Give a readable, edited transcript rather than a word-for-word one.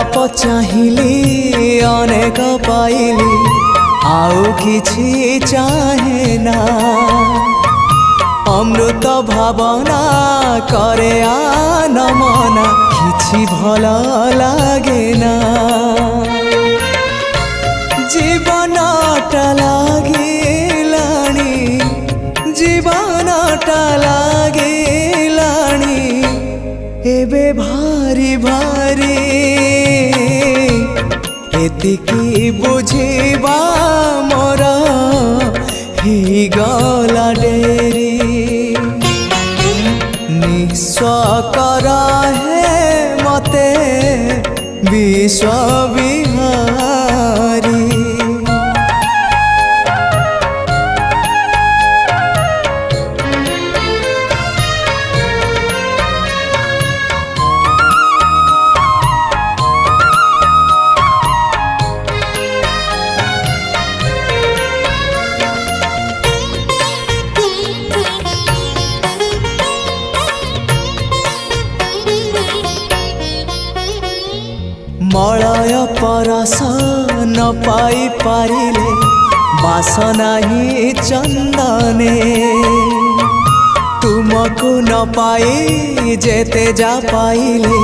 अलाप चाहिली अनेक पाइली आउ किछि चाहे ना अमृत भावना करे आनमना किछि भल लागे ना जीवनटा लागिलाणी जीवनटा लागिलाणी एबे भारी भारी एतिकी बुझिबा मोर ही गला डेरी निस्व कर है मते विश्व विहारी मलय परस न पाई पारिले बासना ही चंदने तुमको न पाई जेते जा पाइले